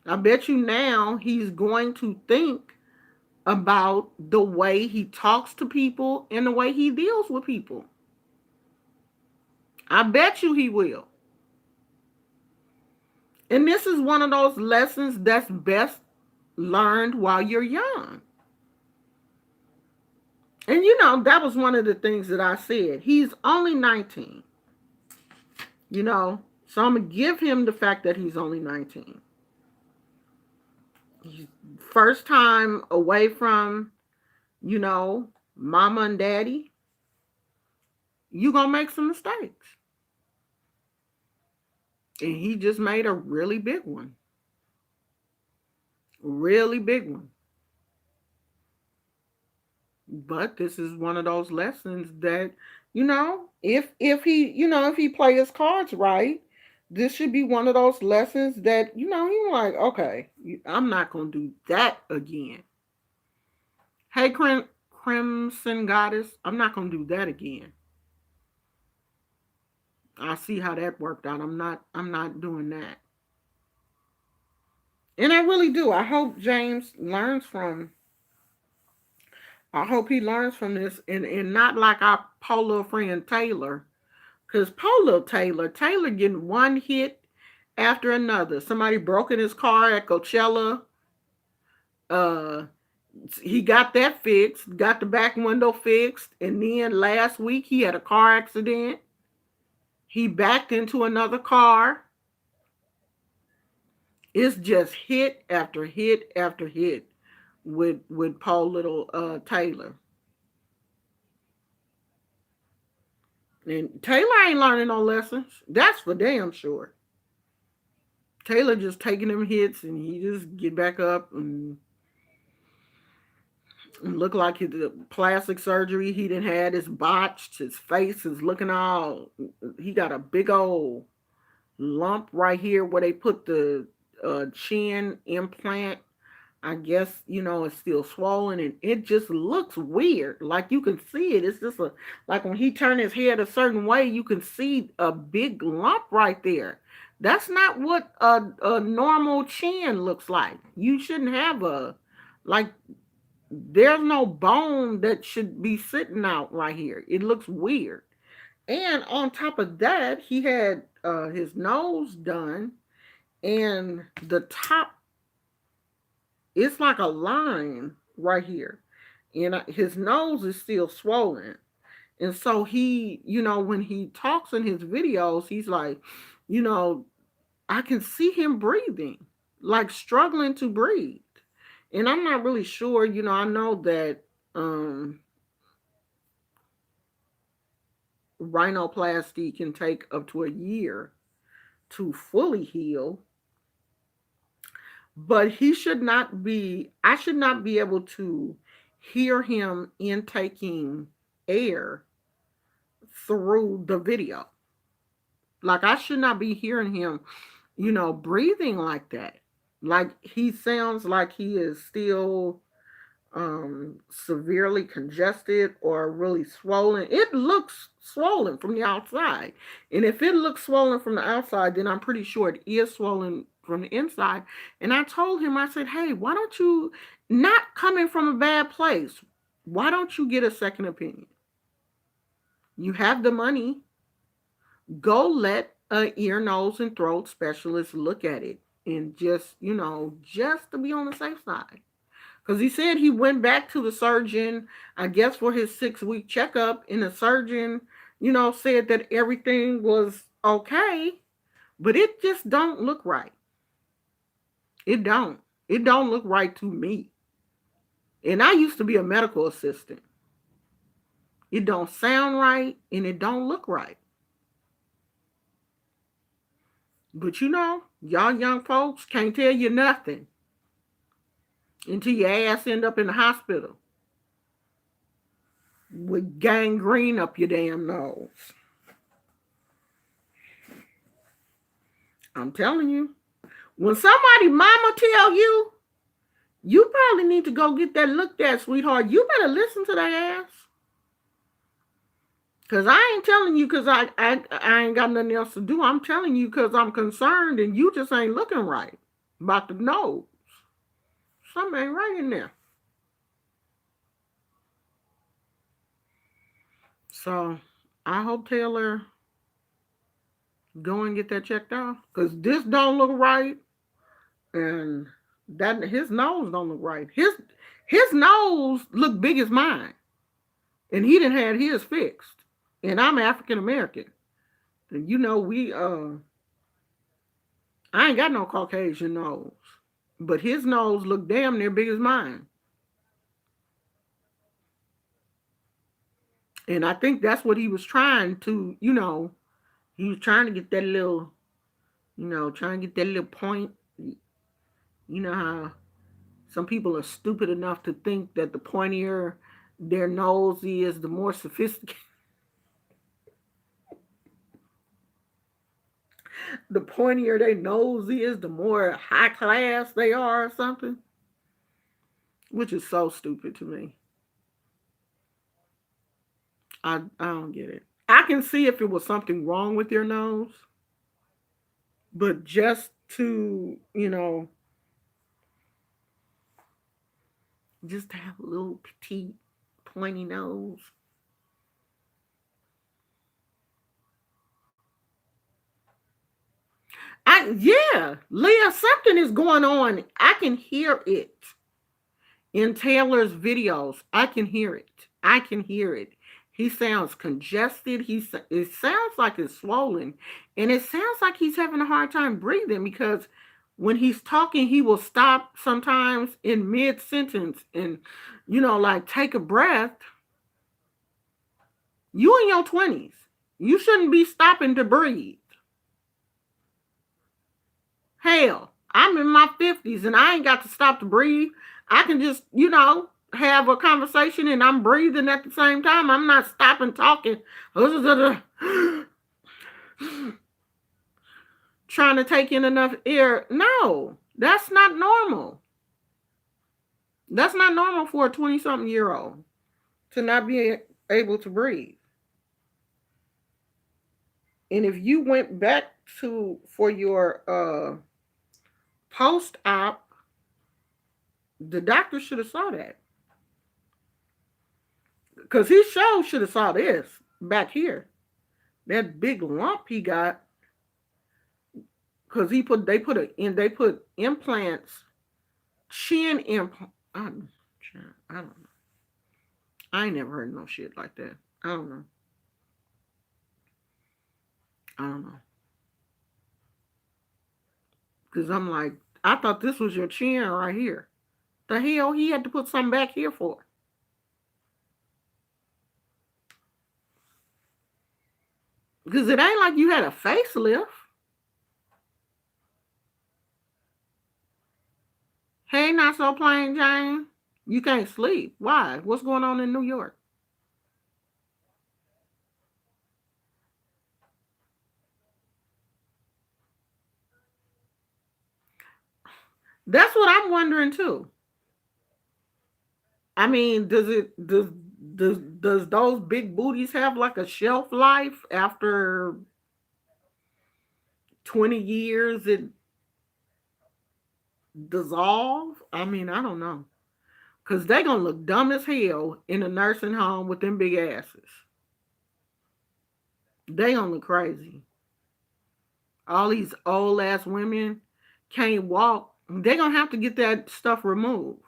I bet you now he's going to think about the way he talks to people and the way he deals with people. I bet you he will. And this is one of those lessons that's best learned while you're young. And that was one of the things that I said. He's only 19. So I'm going to give him the fact that he's only 19. First time away from, mama and daddy. You're going to make some mistakes. And he just made a really big one. Really big one. But this is one of those lessons that, if he, if he play his cards right, this should be one of those lessons that, he's like, okay, I'm not gonna do that again. Hey, Crimson Goddess, I'm not gonna do that again. I see how that worked out. I'm not doing that. And I really do. I hope he learns from this, and not like our poor little friend Taylor. Cause poor little Taylor getting one hit after another. Somebody broke in his car at Coachella. Uh he got that fixed, got the back window fixed, and then last week he had a car accident. He backed into another car. It's just hit after hit after hit with Paul Little Taylor. And Taylor ain't learning no lessons. That's for damn sure. Taylor just taking them hits and he just get back up and look like his plastic surgery he didn't had is botched. His face is looking all. He got a big old lump right here where they put the chin implant. I guess, it's still swollen and it just looks weird. Like you can see it. It's just like when he turned his head a certain way, you can see a big lump right there. That's not what a normal chin looks like. You shouldn't have like, there's no bone that should be sitting out right here. It looks weird. And on top of that, he had his nose done, and the top, it's like a line right here. And his nose is still swollen. And so he, when he talks in his videos, he's like, you know, I can see him breathing, like struggling to breathe. And I'm not really sure, I know that um, rhinoplasty can take up to a year to fully heal, but I should not be able to hear him intaking air through the video. Like, I should not be hearing him, breathing like that. Like, he sounds like he is still severely congested or really swollen. It looks swollen from the outside. And if it looks swollen from the outside, then I'm pretty sure it is swollen from the inside. And I told him, I said, hey, why don't you, not coming from a bad place, why don't you get a second opinion? You have the money, go let a ear, nose, and throat specialist look at it. And just, just to be on the safe side. Because he said he went back to the surgeon, I guess, for his 6-week checkup, and the surgeon, said that everything was okay, but it just don't look right. It don't. It don't look right to me. And I used to be a medical assistant. It don't sound right, and it don't look right. But y'all young folks can't tell you nothing until your ass end up in the hospital with gangrene up your damn nose. I'm telling you. When somebody mama tell you, you probably need to go get that looked at, sweetheart. You better listen to that ass. Because I ain't telling you because I ain't got nothing else to do. I'm telling you because I'm concerned and you just ain't looking right about the nose. Something ain't right in there. So I hope Taylor go and get that checked out. Because this don't look right. And that his nose don't look right. His nose look big as mine. And he didn't had his fixed. And I'm African American. And we I ain't got no Caucasian nose. But his nose looked damn near big as mine. And I think that's what he was trying to, he was trying to get that little, trying to get that little point. You know how some people are stupid enough to think that the pointier their nose is, the more sophisticated, the pointier their nose is, the more high class they are, or something, which is so stupid to me. I don't get it. I can see if it was something wrong with your nose, but just to, just to have a little petite, pointy nose. Yeah, Leah, something is going on. I can hear it in Taylor's videos. I can hear it. I can hear it. He sounds congested. It sounds like it's swollen, and it sounds like he's having a hard time breathing because when he's talking, he will stop sometimes in mid sentence and like take a breath. You in your 20s. You shouldn't be stopping to breathe. Hell, I'm in my 50s and I ain't got to stop to breathe. I can just, have a conversation and I'm breathing at the same time. I'm not stopping talking, trying to take in enough air. No, that's not normal. That's not normal for a 20 something year old to not be able to breathe. And if you went back to for your post op, the doctor should have saw that. Because he sure should have saw this back here. That big lump he got. Because they put implants, chin implant. I don't know. I ain't never heard no shit like that. I don't know. I don't know. Because I'm like, I thought this was your chin right here. The hell he had to put something back here for? Because it ain't like you had a facelift. Hey, not so plain Jane. You can't sleep. Why? What's going on in New York? That's what I'm wondering too. I mean, does those big booties have like a shelf life after 20 years? It dissolve? I mean, I don't know. Cause they gonna look dumb as hell in a nursing home with them big asses. They gonna look crazy. All these old ass women can't walk. They gonna have to get that stuff removed.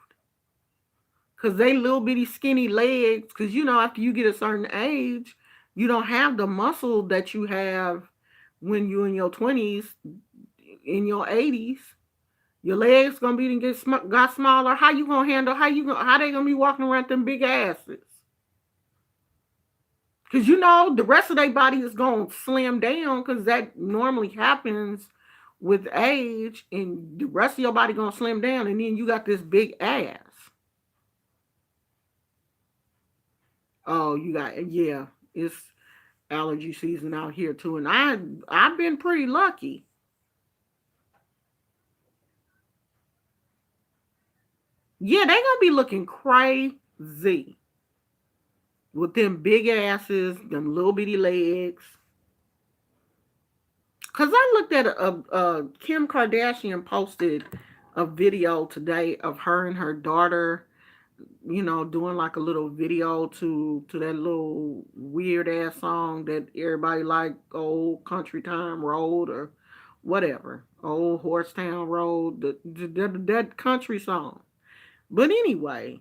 Cause they little bitty skinny legs. Cause after you get a certain age, you don't have the muscle that you have when you in your 20s, in your 80s. Your legs gonna be got smaller. How you gonna handle? How they gonna be walking around them big asses? Because the rest of their body is gonna slim down. Because that normally happens with age, and the rest of your body gonna slim down, and then you got this big ass. Oh, you got, yeah. It's allergy season out here too, and I've been pretty lucky. Yeah, they gonna be looking crazy with them big asses, them little bitty legs. Cause I looked at Kim Kardashian posted a video today of her and her daughter, doing like a little video to that little weird ass song that everybody like, old country time road or whatever, old Horsetown Road, that country song. But anyway,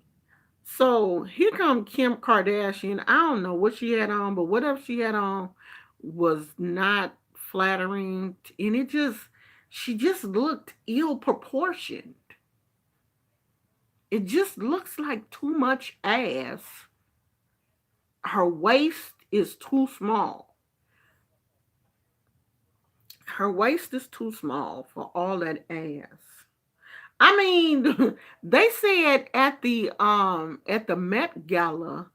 so here come Kim Kardashian. I don't know what she had on, but whatever she had on was not flattering, and she just looked ill proportioned. It just looks like too much ass. Her waist is too small. Her waist is too small for all that ass. I mean, they said at the Met Gala,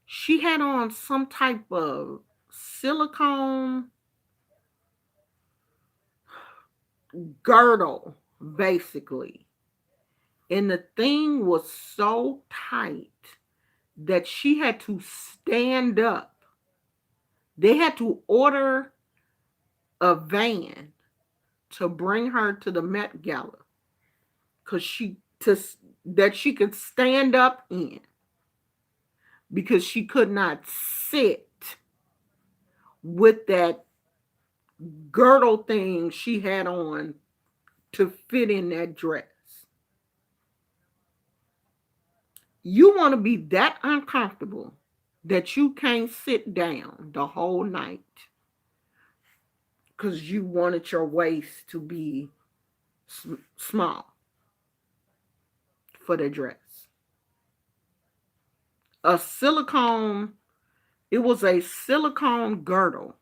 she had on some type of silicone girdle, basically. And the thing was so tight that she had to stand up. They had to order a van to bring her to the Met Gala because that she could stand up in because she could not sit with that girdle thing she had on to fit in that dress. You want to be that uncomfortable that you can't sit down the whole night because you wanted your waist to be small for the dress. A silicone, it was a silicone girdle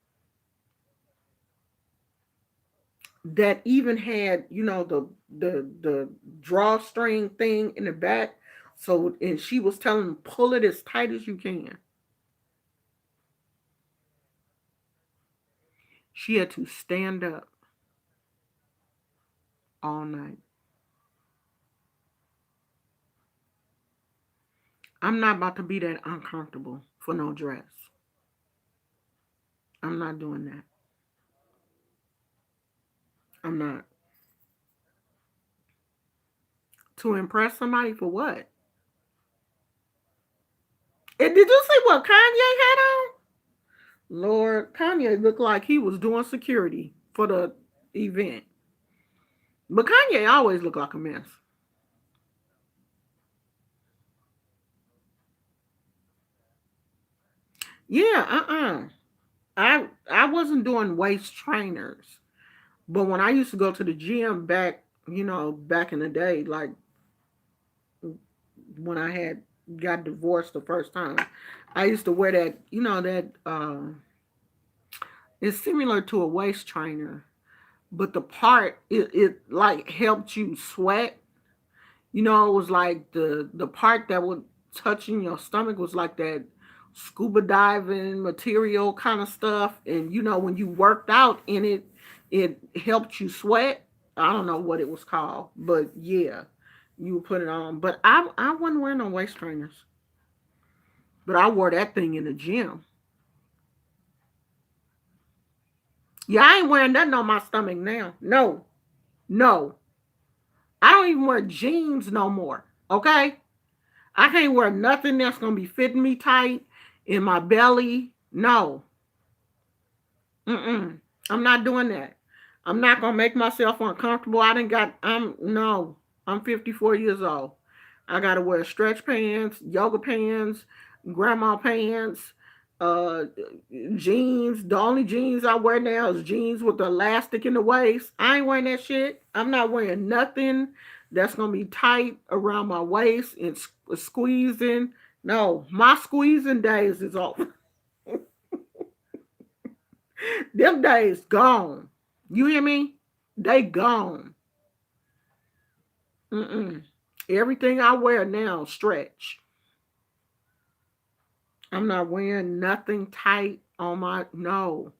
that even had, the drawstring thing in the back. So, and she was telling them, pull it as tight as you can. She had to stand up all night. I'm not about to be that uncomfortable for no dress. I'm not doing that. I'm not. To impress somebody for what? And did you see what Kanye had on? Lord, Kanye looked like he was doing security for the event. But Kanye always looked like a mess. Yeah, I wasn't doing waist trainers. But when I used to go to the gym back, back in the day, like when I had got divorced the first time, I used to wear that, that it's similar to a waist trainer, but the part it like helped you sweat. It was like the part that would touching your stomach was like that scuba diving material kind of stuff. And when you worked out in it, it helped you sweat. I don't know what it was called, but yeah, you would put it on. But I wasn't wearing no waist trainers, but I wore that thing in the gym. Yeah, I ain't wearing nothing on my stomach now. No, no, I don't even wear jeans no more. Okay, I can't wear nothing that's gonna be fitting me tight in my belly. No, mm-mm. I'm not doing that. I'm not gonna make myself uncomfortable. I didn't got. I'm no. I'm 54 years old. I gotta wear stretch pants, yoga pants, grandma pants, uh, jeans. The only jeans I wear now is jeans with the elastic in the waist. I ain't wearing that shit. I'm not wearing nothing that's gonna be tight around my waist and squeezing. No, my squeezing days is over. Them days gone. You hear me? They gone. Mm-mm. Everything I wear now stretch. I'm not wearing nothing tight on my no.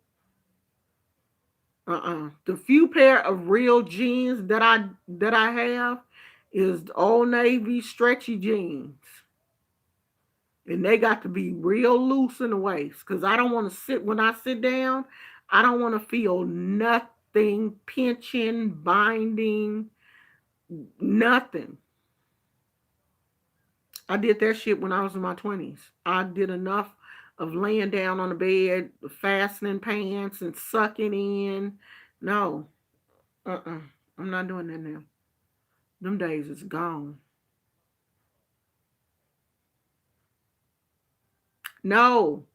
The few pair of real jeans that I have is the Old Navy stretchy jeans. And they got to be real loose in the waist. Cause I don't want to sit when I sit down, I don't want to feel nothing pinching, binding, nothing. I did that shit when I was in my 20s. I did enough of laying down on the bed, fastening pants, and sucking in. No, I'm not doing that now. Them days is gone. No,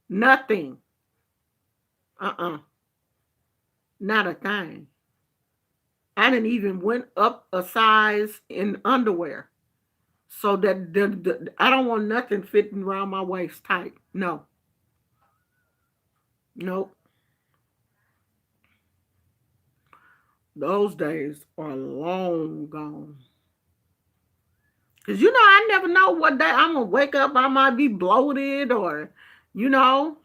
nothing. Uh, not a thing. I didn't even went up a size in underwear so that I don't want nothing fitting around my waist tight. No, nope. Those days are long gone. Cause I never know what day I'm gonna wake up. I might be bloated or,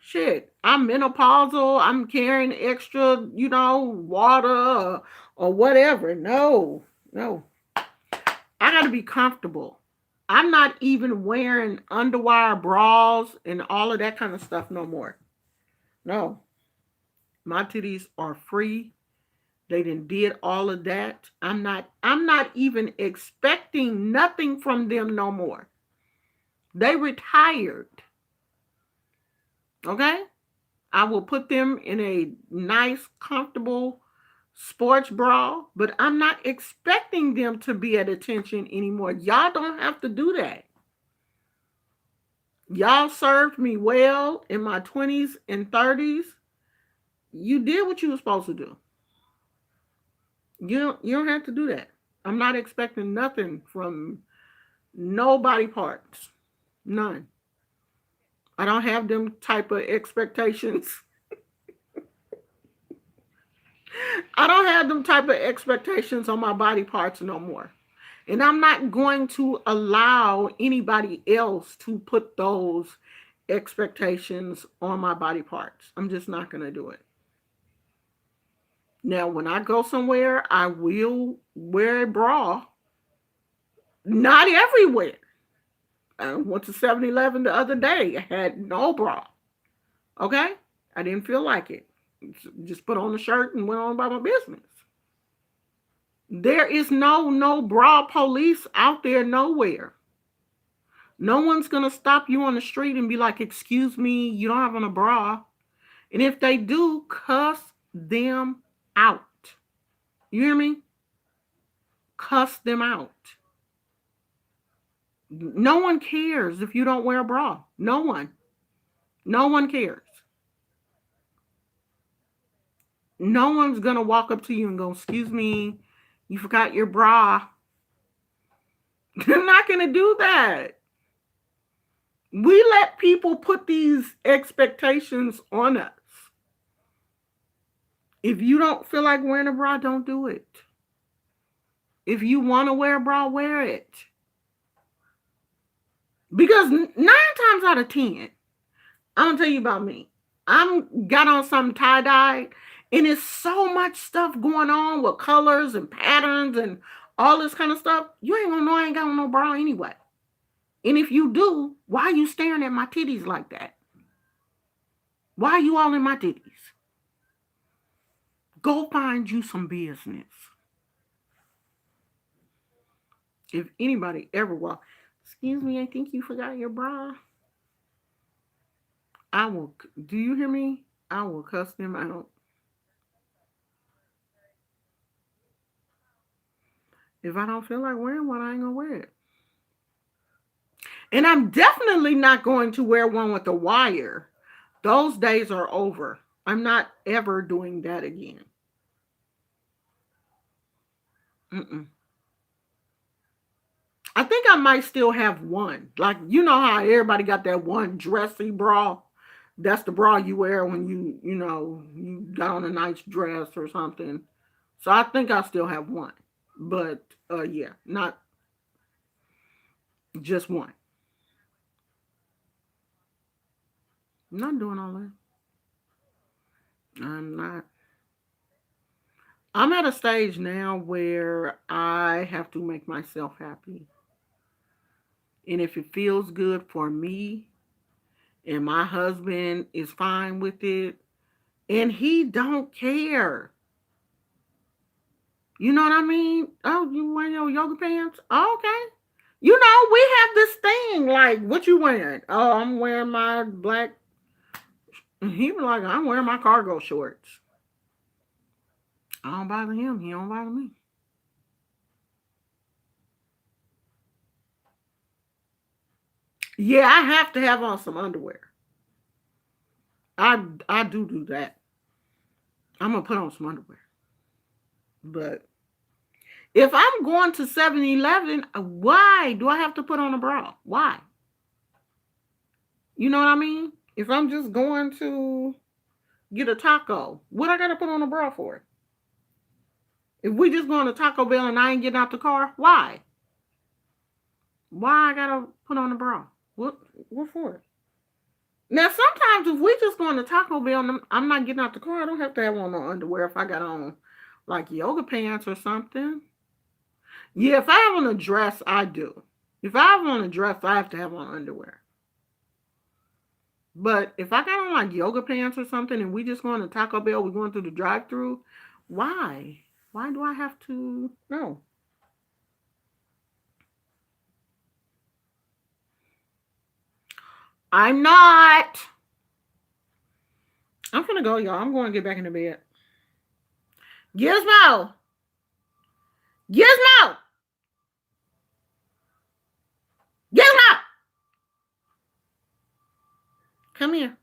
shit. I'm menopausal. I'm carrying extra, water or whatever. No, no. I gotta be comfortable. I'm not even wearing underwire bras and all of that kind of stuff no more. No, my titties are free. They did all of that. I'm not even expecting nothing from them no more. They retired. Okay? I will put them in a nice, comfortable sports bra, but I'm not expecting them to be at attention anymore. Y'all don't have to do that. Y'all served me well in my 20s and 30s. You did what you were supposed to do. You don't have to do that. I'm not expecting nothing from no body parts. None. I don't have them type of expectations. I don't have them type of expectations on my body parts no more. And I'm not going to allow anybody else to put those expectations on my body parts. I'm just not going to do it. Now, when I go somewhere, I will wear a bra. Not everywhere. I went to 7-Eleven the other day. I had no bra. Okay? I didn't feel like it. Just put on a shirt and went on about my business. There is no bra police out there nowhere. No one's gonna stop you on the street and be like, "Excuse me, you don't have on a bra." And if they do, cuss them out. You hear me? Cuss them out. No one cares if you don't wear a bra. No one. No one cares. No one's gonna walk up to you and go, "Excuse me, you forgot your bra." They're not gonna do that. We let people put these expectations on us. If you don't feel like wearing a bra, don't do it. If you want to wear a bra, wear it. Because 9 times out of 10, I'm going to tell you about me. I'm got on some tie-dye, and it's so much stuff going on with colors and patterns and all this kind of stuff. You ain't going to know I ain't got on no bra anyway. And if you do, why are you staring at my titties like that? Why are you all in my titties? Go find you some business. If anybody ever walk, "Excuse me, I think you forgot your bra," I will, do you hear me? I will cuss them out. If I don't feel like wearing one, I ain't gonna wear it. And I'm definitely not going to wear one with a wire. Those days are over. I'm not ever doing that again. Mm-mm. I think I might still have one. Like, you know how everybody got that one dressy bra? That's the bra you wear when you got on a nice dress or something. So I think I still have one. But yeah, not just one. I'm not doing all that. I'm not. I'm at a stage now where I have to make myself happy. And if it feels good for me and my husband is fine with it and he don't care. You know what I mean? Oh, you wearing your yoga pants? Oh, okay. We have this thing like, "What you wearing?" "Oh, I'm wearing my black." He be like, "I'm wearing my cargo shorts." I don't bother him. He don't bother me. Yeah, I have to have on some underwear. I do that. I'm gonna put on some underwear. But if I'm going to 7-Eleven, why do I have to put on a bra? Why? You know what I mean? If I'm just going to get a taco, what I gotta put on a bra for? If we just going to Taco Bell and I ain't getting out the car, why? Why I gotta put on a bra? What for it? Now sometimes if we just going to Taco Bell and I'm not getting out the car, I don't have to have on no underwear if I got on like yoga pants or something. Yeah, if I have on a dress, I do. If I have on a dress, I have to have on underwear. But if I got on like yoga pants or something and we just going to Taco Bell, we're going through the drive through, why? Why do I have to? No. I'm not. I'm gonna go, y'all. I'm going to get back into bed. Gizmo! Gizmo! Gizmo! Come here.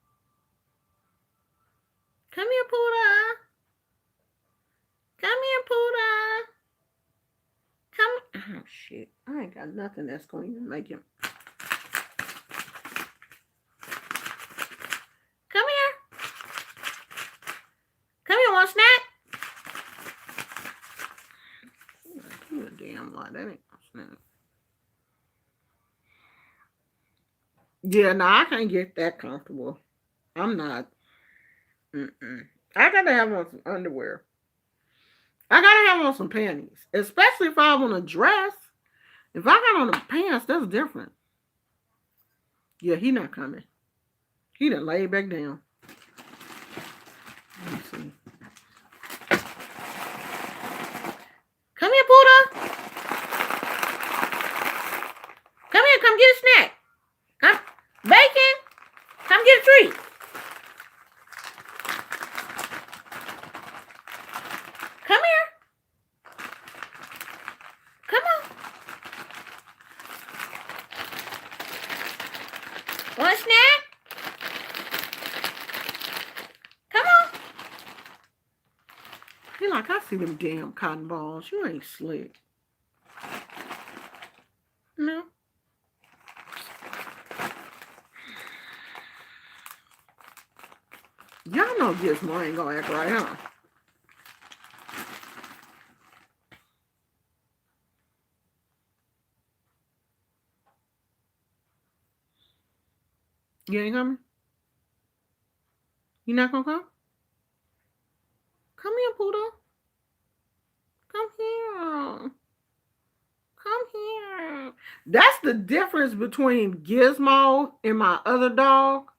Come here, Poodah. Come here, Poodah. Come. Oh, shit. I ain't got nothing that's going to even make him. Come here. Come here, want a snack? You a damn lie. That ain't no snack. Yeah, no, I can't get that comfortable. I'm not. Mm-mm. I gotta have on some underwear. I gotta have on some panties, especially if I have on a dress. If I got on the pants, that's different. Yeah, he not coming. He done laid back down. Let me see. Come here, Poodah. Come here, come get a snack. Come, bacon. Come get a treat. Come here. Come on. Want a snack? Come on. He like, I see them damn cotton balls. You ain't slick. No. Y'all know Gizmo ain't gonna act right, huh? You ain't coming? You not gonna come? Come here, Poodah. Come here. Come here. That's the difference between Gizmo and my other dog.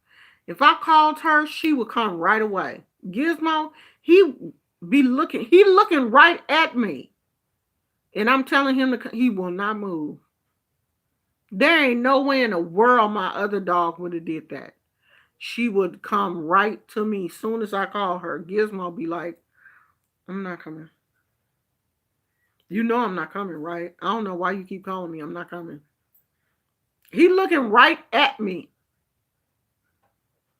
If I called her, she would come right away. Gizmo, he looking right at me. And I'm telling him he will not move. There ain't no way in the world my other dog would have did that. She would come right to me as soon as I call her. Gizmo be like, I'm not coming. You know I'm not coming, right? I don't know why you keep calling me. I'm not coming. He looking right at me.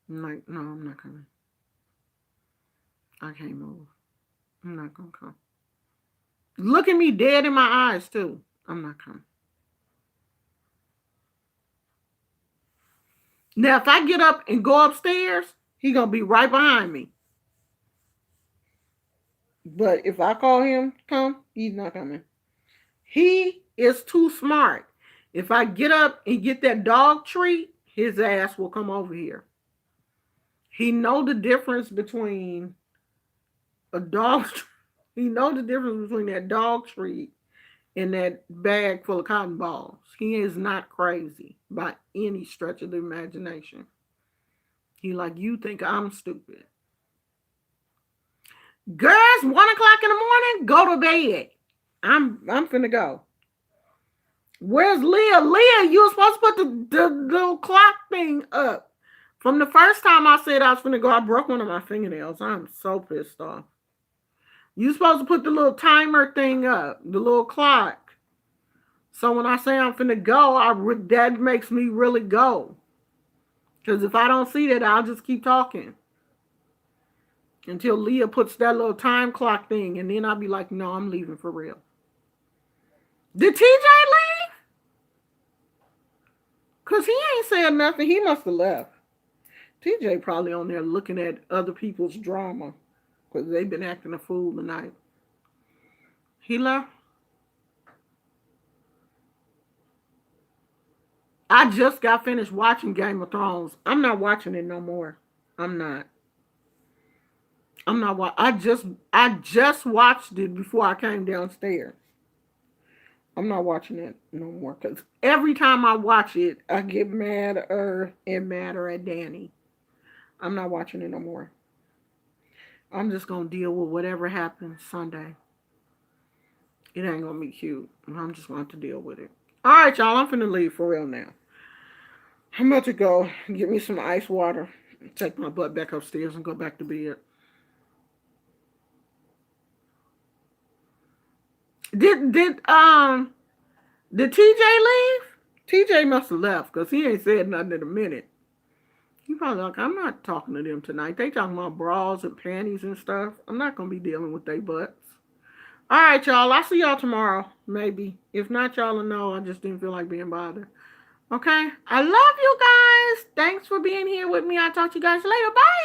I'm like, no, I'm not coming. I can't move. I'm not gonna come. Looking me dead in my eyes too. I'm not coming. Now if I get up and go upstairs, he gonna be right behind me. But if I call him come, he's not coming. He is too smart. If I get up and get that dog treat, his ass will come over here. He know the difference between a dog. He know the difference between that dog treat and that bag full of cotton balls. He is not crazy by any stretch of the imagination. He like, you think I'm stupid. Girls, 1 o'clock in the morning, go to bed. I'm finna go. Where's Leah? Leah, you were supposed to put the little clock thing up. From the first time I said I was finna go, I broke one of my fingernails. I'm so pissed off. You supposed to put the little timer thing up, the little clock. So when I say I'm finna go, that makes me really go. Because if I don't see that, I'll just keep talking. Until Leah puts that little time clock thing, and then I'll be like, no, I'm leaving for real. Did TJ leave? Because he ain't said nothing. He must have left. TJ probably on there looking at other people's drama. Because they've been acting a fool tonight. He left. I just got finished watching Game of Thrones. I'm not watching it no more. I'm not. I'm not. I just watched it before I came downstairs. I'm not watching it no more because every time I watch it, I get madder and madder at Danny. I'm not watching it no more. I'm just gonna deal with whatever happens Sunday. It ain't gonna be cute. I'm just going to deal with it. All right, y'all. I'm finna leave for real now. I'm about to go get me some ice water, take my butt back upstairs, and go back to bed. Did TJ leave? TJ must have left because he ain't said nothing in a minute. He probably like, I'm not talking to them tonight. They talking about bras and panties and stuff. I'm not gonna be dealing with their butts. All right, y'all. I'll see y'all tomorrow, maybe. If not, y'all will know I just didn't feel like being bothered. Okay? I love you guys. Thanks for being here with me. I'll talk to you guys later. Bye.